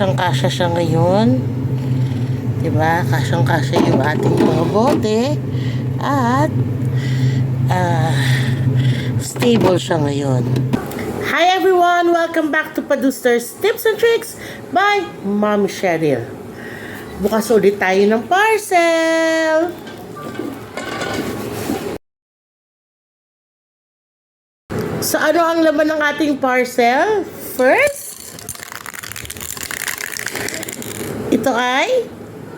kasyang-kasya siya ngayon. Diba? Kasyang-kasya yung ating mga bote. At stable siya ngayon. Hi everyone! Welcome back to Paduster's Tips and Tricks by Mommy Cheryl. Bukas ulit tayo ng parcel! So ano ang laman ng ating parcel? First, ito ay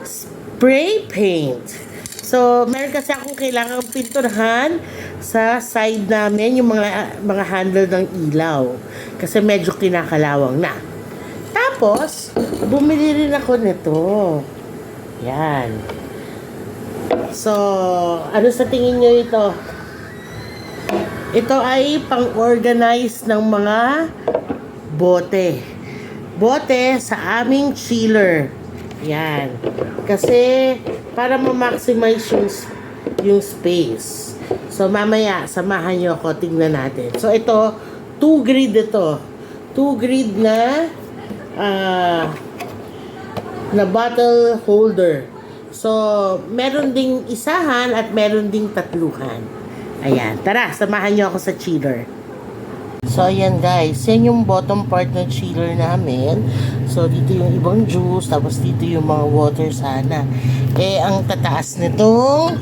spray paint. So meron kasi akong kailangang pinturahan sa side namin, yung mga handle ng ilaw. Kasi medyo kinakalawang na. Tapos, bumili rin ako nito. Yan. So, ano sa tingin nyo ito? Ito ay pang-organize ng mga bote. Bote sa aming chiller. Yan. Kasi, para ma-maximize yung space. So, mamaya, samahan nyo ako, tingnan natin. So, ito, 2 grid ito. 2 grid na bottle holder. So, meron ding isahan at meron ding tatluhan. Ayan, tara, samahan nyo ako sa chiller. So, ayan guys, yan yung bottom part ng chiller namin. So, dito yung ibang juice, tapos dito yung mga water sana. Eh, ang tataas nitong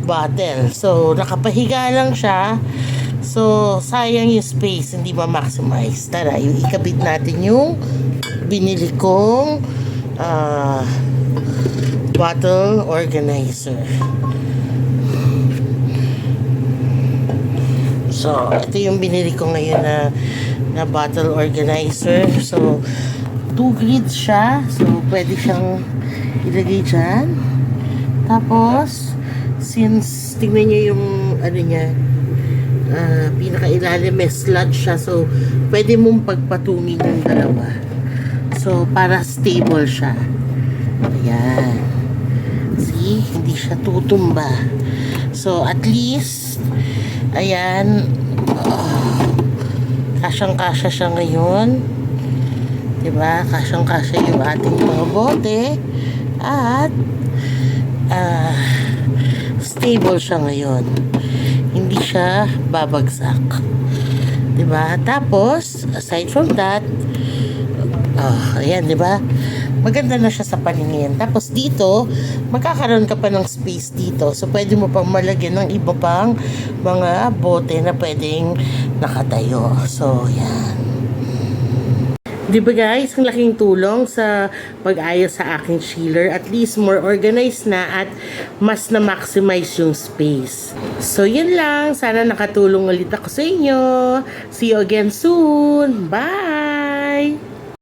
bottle. So, nakapahiga lang siya. So, sayang yung space, hindi ma-maximize. Tara, yung ikabit natin yung binili kong bottle organizer. So, ito yung binili ko ngayon na bottle organizer. So, 2 grids siya. So, pwede siyang ilagay dyan. Tapos, since, tingnan nyo yung, ano niya, pinakailalim, may sludge siya. So, pwede mong pagpatungin yung dalawa. So, para stable siya. Ayan. See? Hindi siya tutumba. So, at least, ayan, kasyang-kasya siya ngayon. Diba? Kasyang-kasya yung ating mga bote. At, stable siya ngayon. Hindi siya babagsak. Diba? Tapos, aside from that, ayan, diba? Maganda na siya sa paningin. Tapos dito, magkakaroon ka pa ng space dito. So, pwede mo pang malagyan ng iba pang mga bote na pwedeng nakatayo. So, yan. Diba guys, ang laking tulong sa pag-ayos sa aking chiller. At least more organized na at mas na-maximize yung space. So, yun lang. Sana nakatulong ulit ako sa inyo. See you again soon. Bye!